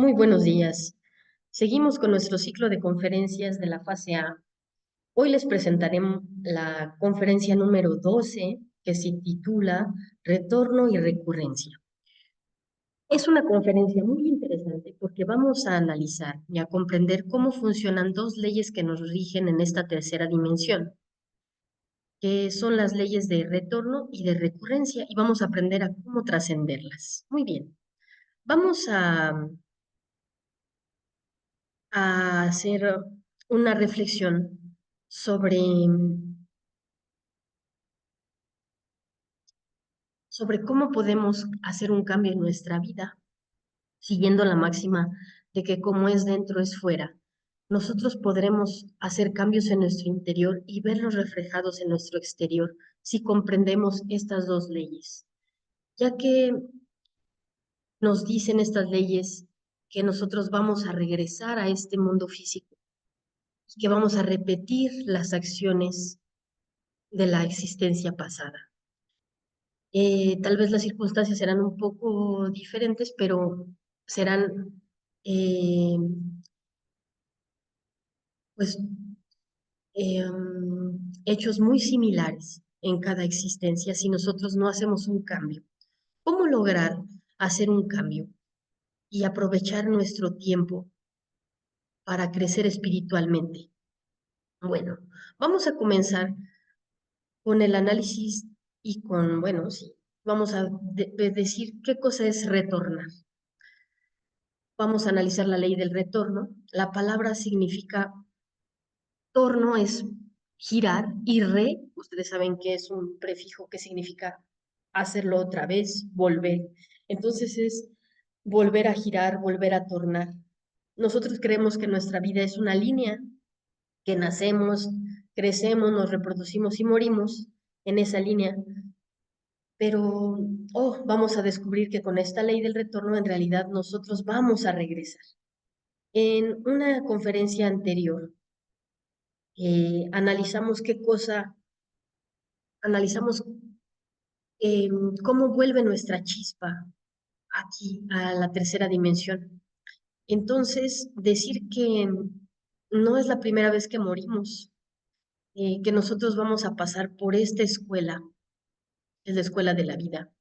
Muy buenos días. Seguimos con nuestro ciclo de conferencias de la fase A. Hoy les presentaré la conferencia número 12, que se titula Retorno y recurrencia. Es una conferencia muy interesante porque vamos a analizar y a comprender cómo funcionan dos leyes que nos rigen en esta tercera dimensión, que son las leyes de retorno y de recurrencia, y vamos a aprender a cómo trascenderlas. Muy bien. Vamos a hacer una reflexión sobre cómo podemos hacer un cambio en nuestra vida, siguiendo la máxima de que como es dentro es fuera. Nosotros podremos hacer cambios en nuestro interior y verlos reflejados en nuestro exterior si comprendemos estas dos leyes, ya que nos dicen estas leyes que nosotros vamos a regresar a este mundo físico y que vamos a repetir las acciones de la existencia pasada. Tal vez las circunstancias serán un poco diferentes, pero serán eh, pues hechos muy similares en cada existencia si nosotros no hacemos un cambio. ¿Cómo lograr hacer un cambio y aprovechar nuestro tiempo para crecer espiritualmente? Bueno, vamos a comenzar con el análisis y con, bueno, sí, vamos a decir qué cosa es retornar. Vamos a analizar la ley del retorno. La palabra significa torno, es girar, y ustedes saben que es un prefijo que significa hacerlo otra vez, volver. Entonces es volver a girar, volver a tornar. Nosotros creemos que nuestra vida es una línea, que nacemos, crecemos, nos reproducimos y morimos en esa línea, pero vamos a descubrir que con esta ley del retorno en realidad nosotros vamos a regresar. En una conferencia anterior, analizamos analizamos cómo vuelve nuestra chispa aquí a la tercera dimensión. Entonces, decir que no es la primera vez que morimos, que nosotros vamos a pasar por esta escuela, es la escuela de la vida.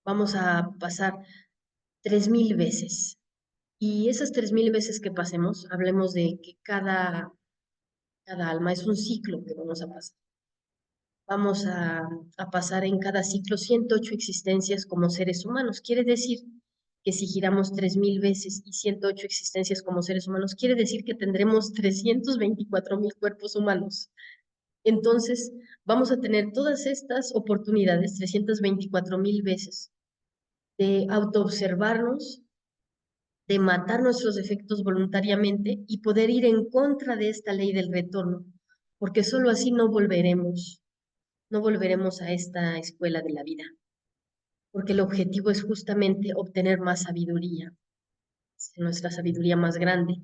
Vamos a pasar 3000 veces. Y esas 3000 veces que pasemos, hablemos de que cada alma es un ciclo que vamos a pasar. Vamos a pasar en cada ciclo 108 existencias como seres humanos. Quiere decir que si giramos 3000 veces y 108 existencias como seres humanos, quiere decir que tendremos 324.000 cuerpos humanos. Entonces, vamos a tener todas estas oportunidades, 324.000 veces, de autoobservarnos, de matar nuestros defectos voluntariamente y poder ir en contra de esta ley del retorno, porque solo así no volveremos a esta escuela de la vida, porque el objetivo es justamente obtener más sabiduría, nuestra sabiduría más grande.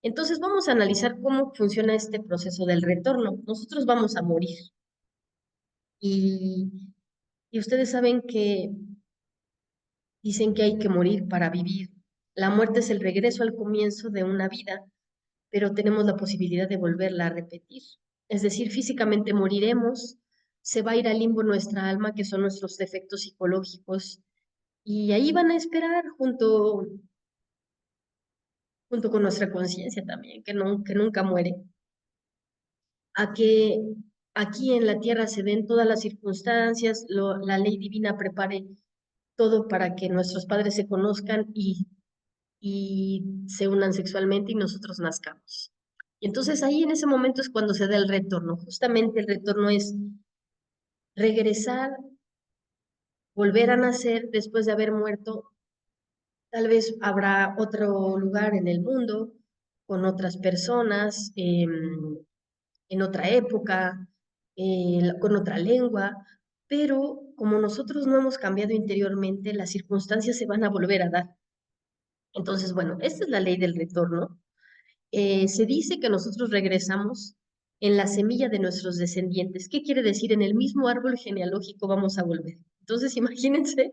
Entonces vamos a analizar cómo funciona este proceso del retorno. Nosotros vamos a morir y, y ustedes saben que dicen que hay que morir para vivir. La muerte es el regreso al comienzo de una vida, pero tenemos la posibilidad de volverla a repetir. Es decir, físicamente moriremos, se va a ir al limbo nuestra alma, que son nuestros defectos psicológicos, y ahí van a esperar junto con nuestra conciencia también, que nunca muere, a que aquí en la tierra se den todas las circunstancias, la ley divina prepare todo para que nuestros padres se conozcan y se unan sexualmente y nosotros nazcamos. Y entonces ahí en ese momento es cuando se da el retorno. Justamente el retorno es regresar, volver a nacer después de haber muerto. Tal vez habrá otro lugar en el mundo, con otras personas, en otra época, con otra lengua, pero como nosotros no hemos cambiado interiormente, las circunstancias se van a volver a dar. Entonces, bueno, esta es la ley del retorno. Se dice que nosotros regresamos en la semilla de nuestros descendientes. ¿Qué quiere decir? En el mismo árbol genealógico vamos a volver. Entonces, imagínense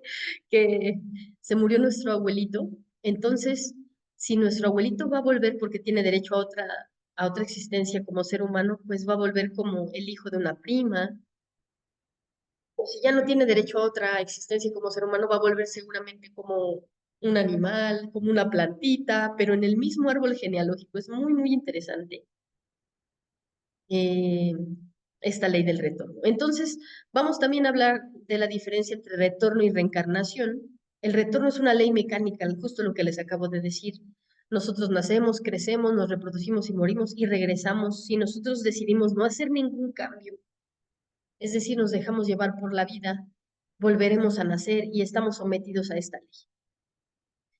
que se murió nuestro abuelito. Entonces, si nuestro abuelito va a volver porque tiene derecho a otra existencia como ser humano, pues va a volver como el hijo de una prima, o si ya no tiene derecho a otra existencia como ser humano, va a volver seguramente como un animal, como una plantita, pero en el mismo árbol genealógico. Es muy, muy interesante eh, esta ley del retorno. Entonces, vamos también a hablar de la diferencia entre retorno y reencarnación. El retorno es una ley mecánica, justo lo que les acabo de decir. Nosotros nacemos, crecemos, nos reproducimos y morimos y regresamos. Si nosotros decidimos no hacer ningún cambio, es decir, nos dejamos llevar por la vida, volveremos a nacer y estamos sometidos a esta ley.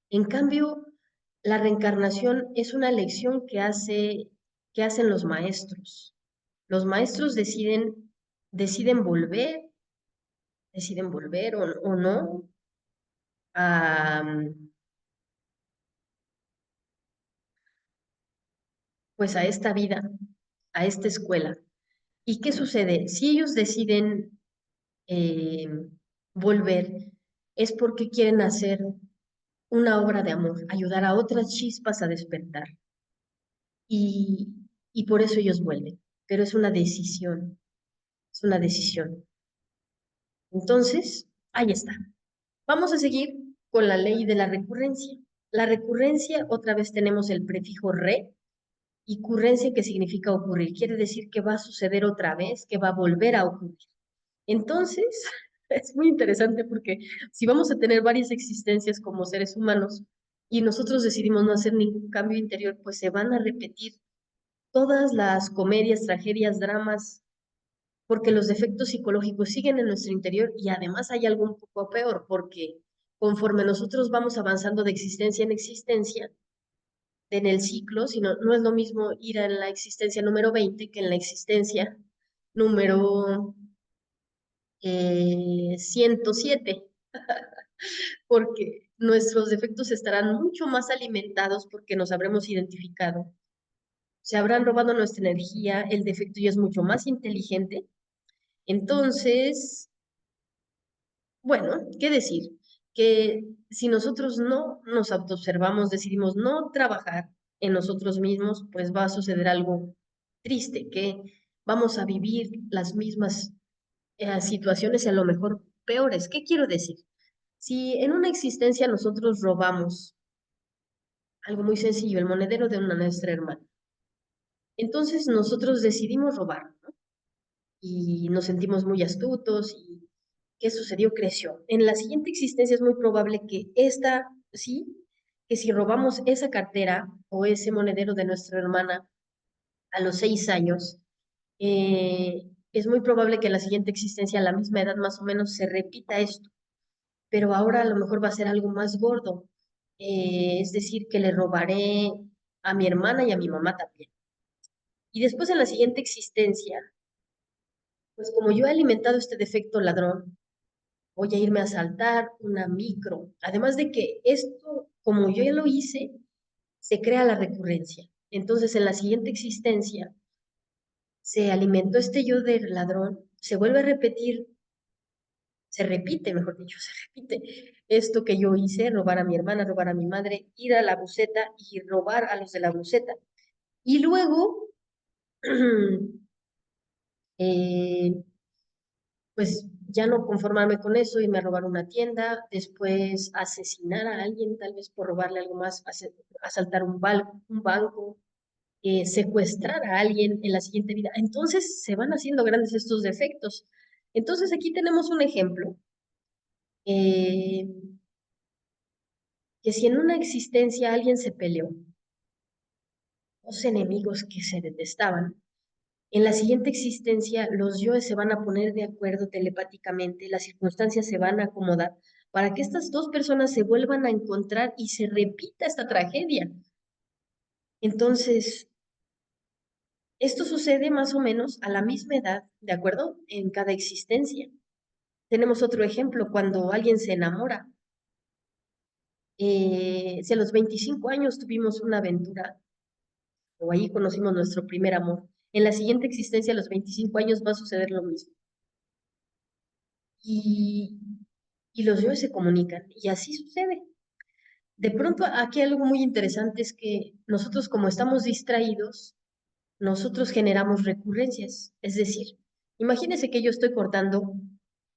En cambio, la reencarnación es una elección que hacen los maestros. Los maestros deciden volver, deciden volver o no a, pues a esta vida, a esta escuela. ¿Y qué sucede? Si ellos deciden eh, volver, es porque quieren hacer una obra de amor, ayudar a otras chispas a despertar. Y, y por eso ellos vuelven. Pero es una decisión, es una decisión. Entonces, ahí está. Vamos a seguir con la ley de la recurrencia. La recurrencia, otra vez tenemos el prefijo re y currencia que significa ocurrir. Quiere decir que va a suceder otra vez, que va a volver a ocurrir. Entonces, es muy interesante porque si vamos a tener varias existencias como seres humanos y nosotros decidimos no hacer ningún cambio interior, pues se van a repetir todas las comedias, tragedias, dramas, porque los defectos psicológicos siguen en nuestro interior y además hay algo un poco peor, porque conforme nosotros vamos avanzando de existencia en existencia, en el ciclo, sino no es lo mismo ir a la existencia número 20 que en la existencia número 107, porque nuestros defectos estarán mucho más alimentados porque nos habremos identificado. Se habrán robado nuestra energía, el defecto ya es mucho más inteligente. Entonces, bueno, ¿qué decir? Que si nosotros no nos autoobservamos, decidimos no trabajar en nosotros mismos, pues va a suceder algo triste, que vamos a vivir las mismas situaciones y a lo mejor peores. ¿Qué quiero decir? Si en una existencia nosotros robamos algo muy sencillo, el monedero de una nuestra hermana, entonces nosotros decidimos robar, ¿no? Y nos sentimos muy astutos y ¿qué sucedió? Creció. En la siguiente existencia es muy probable que esta, sí, que si robamos esa cartera o ese monedero de nuestra hermana a los 6 años, es muy probable que en la siguiente existencia, a la misma edad más o menos, se repita esto, pero ahora a lo mejor va a ser algo más gordo. Es decir, que le robaré a mi hermana y a mi mamá también. Y después en la siguiente existencia, pues como yo he alimentado este defecto ladrón, voy a irme a saltar una micro. Además de que esto, como yo ya lo hice, se crea la recurrencia. Entonces, en la siguiente existencia, se alimentó este yo del ladrón, se vuelve a repetir, se repite, mejor dicho, se repite esto que yo hice, robar a mi hermana, robar a mi madre, ir a la buceta y robar a los de la buceta. Y luego, eh, pues ya no conformarme con eso, irme a robar una tienda, después asesinar a alguien, tal vez por robarle algo más, asaltar un banco, secuestrar a alguien en la siguiente vida. Entonces se van haciendo grandes estos defectos. Entonces aquí tenemos un ejemplo, eh, que si en una existencia alguien se peleó, dos enemigos que se detestaban, en la siguiente existencia, los yoes se van a poner de acuerdo telepáticamente, las circunstancias se van a acomodar para que estas dos personas se vuelvan a encontrar y se repita esta tragedia. Entonces, esto sucede más o menos a la misma edad, ¿de acuerdo? En cada existencia. Tenemos otro ejemplo, cuando alguien se enamora. Si a los 25 años tuvimos una aventura o ahí conocimos nuestro primer amor, en la siguiente existencia a los 25 años va a suceder lo mismo. Y, y los dioses se comunican, y así sucede. De pronto, aquí algo muy interesante es que nosotros, como estamos distraídos, nosotros generamos recurrencias. Es decir, imagínese que yo estoy cortando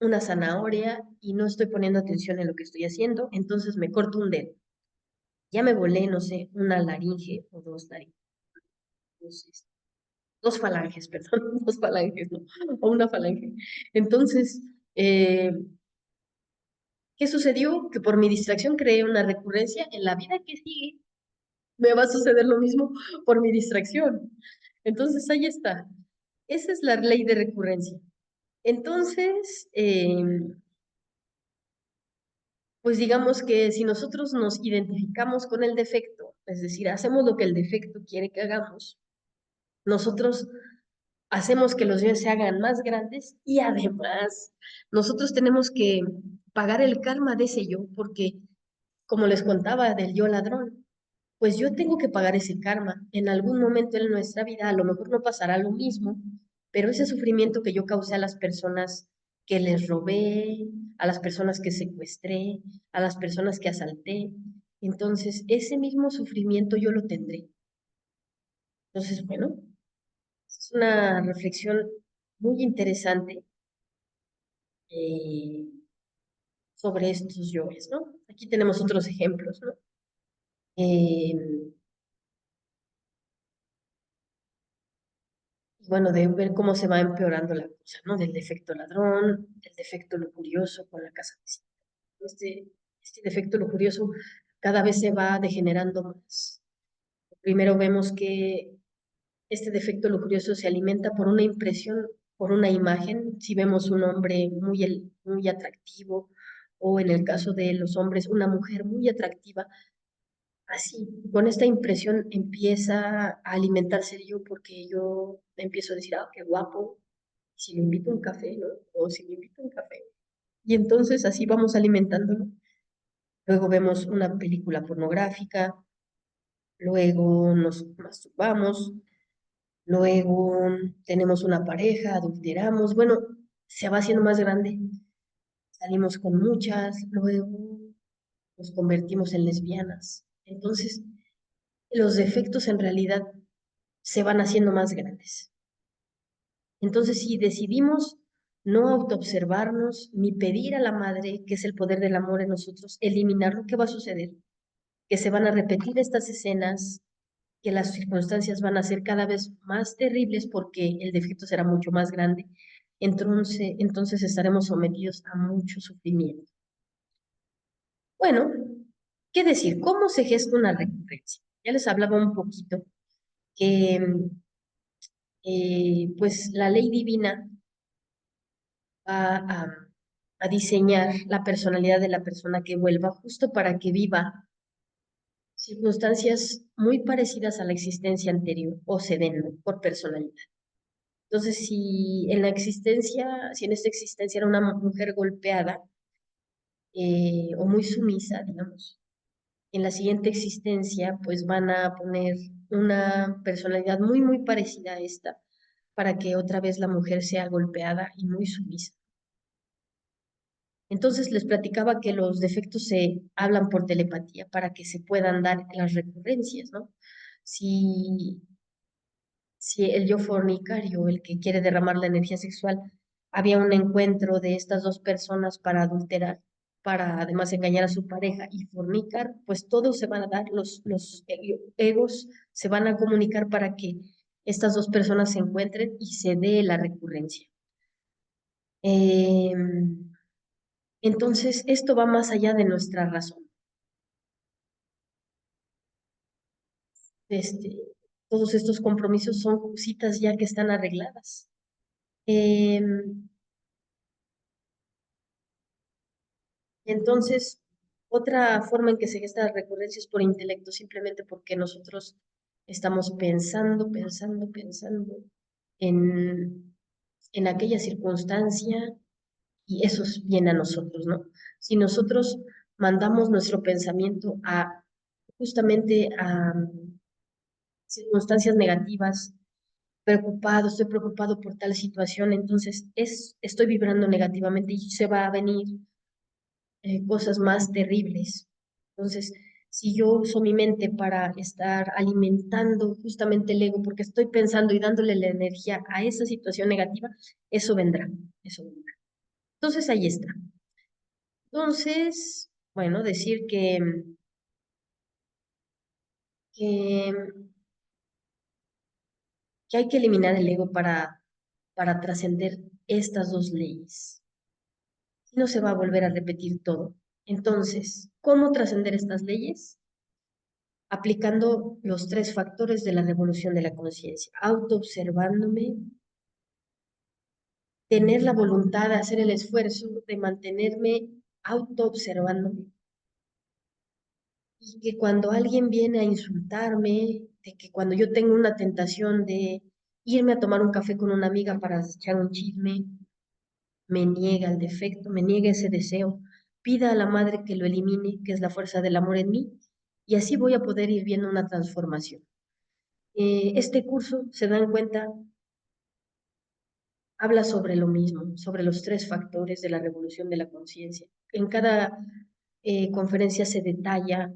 una zanahoria y no estoy poniendo atención en lo que estoy haciendo, entonces me corto un dedo. Ya me volé, no sé, una laringe o dos laringes, dos falanges, perdón, dos falanges, ¿no? O una falange. Entonces, eh, ¿qué sucedió? Que por mi distracción creé una recurrencia en la vida que sigue. Me va a suceder lo mismo por mi distracción. Entonces, ahí está. Esa es la ley de recurrencia. Entonces, pues digamos que si nosotros nos identificamos con el defecto, es decir, hacemos lo que el defecto quiere que hagamos, nosotros hacemos que los bienes se hagan más grandes y además nosotros tenemos que pagar el karma de ese yo, porque como les contaba del yo ladrón, pues yo tengo que pagar ese karma. En algún momento en nuestra vida a lo mejor no pasará lo mismo, pero ese sufrimiento que yo causé a las personas que les robé, a las personas que secuestré, a las personas que asalté, entonces ese mismo sufrimiento yo lo tendré. Entonces, bueno, es una reflexión muy interesante eh, sobre estos yoes, ¿no? Aquí tenemos otros ejemplos, ¿no? Eh, y bueno, de ver cómo se va empeorando la cosa, ¿no? Del defecto ladrón, del defecto lujurioso con la casa vecina. Este defecto lujurioso cada vez se va degenerando más. Primero vemos que este defecto lujurioso se alimenta por una impresión, por una imagen. Si vemos un hombre muy atractivo, o en el caso de los hombres, una mujer muy atractiva, así, con esta impresión empieza a alimentarse yo porque yo empiezo a decir, ah, qué guapo, si le invito un café, ¿no? O si le invito un café. Y entonces así vamos alimentándolo. Luego vemos una película pornográfica, luego nos masturbamos, luego tenemos una pareja, adulteramos, bueno, se va haciendo más grande. Salimos con muchas, luego nos convertimos en lesbianas. Entonces, los defectos en realidad se van haciendo más grandes. Entonces, si decidimos no autoobservarnos ni pedir a la madre, que es el poder del amor en nosotros, eliminarlo, ¿qué va a suceder? Que se van a repetir estas escenas, que las circunstancias van a ser cada vez más terribles porque el defecto será mucho más grande. Entonces estaremos sometidos a mucho sufrimiento. Bueno, ¿qué decir? ¿Cómo se gesta una recurrencia? Ya les hablaba un poquito que pues la ley divina va a diseñar la personalidad de la persona que vuelva justo para que viva circunstancias muy parecidas a la existencia anterior o se den, ¿no? Por personalidad. Entonces, si en esta existencia era una mujer golpeada o muy sumisa, digamos, en la siguiente existencia, pues van a poner una personalidad muy, muy parecida a esta para que otra vez la mujer sea golpeada y muy sumisa. Entonces les platicaba que los defectos se hablan por telepatía para que se puedan dar las recurrencias, ¿no? Si, si el yo fornicario, el que quiere derramar la energía sexual, había un encuentro de estas dos personas para adulterar, para además engañar a su pareja y fornicar, pues todos se van a dar, los egos se van a comunicar para que estas dos personas se encuentren y se dé la recurrencia. Entonces, esto va más allá de nuestra razón. Este, todos estos compromisos son citas ya que están arregladas. Em, entonces, otra forma en que se gesta la recurrencia es por intelecto, simplemente porque nosotros estamos pensando en aquella circunstancia y eso viene a nosotros, ¿no? Si nosotros mandamos nuestro pensamiento a justamente a circunstancias negativas, estoy preocupado por tal situación, entonces estoy vibrando negativamente y se va a venir cosas más terribles. Entonces, Si yo uso mi mente para estar alimentando justamente el ego, porque estoy pensando y dándole la energía a esa situación negativa, eso vendrá, eso vendrá. Entonces ahí está. Entonces, bueno, decir que, que hay que eliminar el ego para trascender estas dos leyes. Si no se va a volver a repetir todo. Entonces, ¿cómo trascender estas leyes? Aplicando los tres factores de la revolución de la conciencia, autoobservándome, tener la voluntad de hacer el esfuerzo de mantenerme autoobservándome y que cuando alguien viene a insultarme, de que cuando yo tengo una tentación de irme a tomar un café con una amiga para echar un chisme, me niega el defecto, me niega ese deseo, pida a la madre que lo elimine, que es la fuerza del amor en mí, y así voy a poder ir viendo una transformación. Este curso, se dan cuenta, habla sobre lo mismo, sobre los tres factores de la revolución de la conciencia. En cada conferencia se detalla,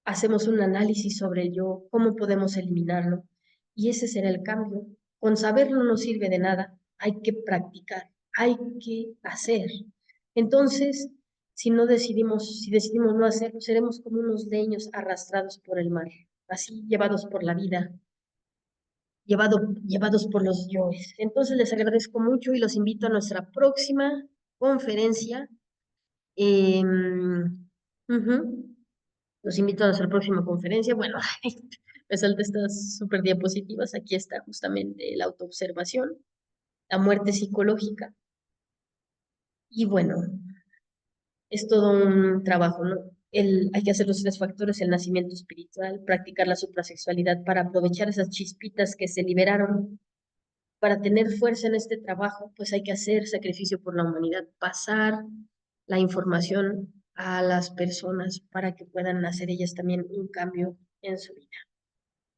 hacemos un análisis sobre el yo, cómo podemos eliminarlo, y ese será el cambio. Con saberlo no sirve de nada, hay que practicar, hay que hacer. Entonces, si decidimos no hacerlo, seremos como unos leños arrastrados por el mar, así llevados por la vida, llevados por los yoes. Entonces les agradezco mucho y los invito a nuestra próxima conferencia. Ujú. Los invito a nuestra próxima conferencia. Bueno, me salté estas super diapositivas. Aquí está justamente la autoobservación, la muerte psicológica. Y bueno, es todo un trabajo, ¿no? Hay que hacer los tres factores, el nacimiento espiritual, practicar la suprasexualidad para aprovechar esas chispitas que se liberaron. Para tener fuerza en este trabajo, pues hay que hacer sacrificio por la humanidad, pasar la información a las personas para que puedan hacer ellas también un cambio en su vida.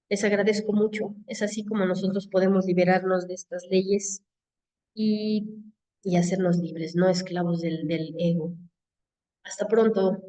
Les agradezco mucho. Es así como nosotros podemos liberarnos de estas leyes y, y hacernos libres, no esclavos del ego. Hasta pronto.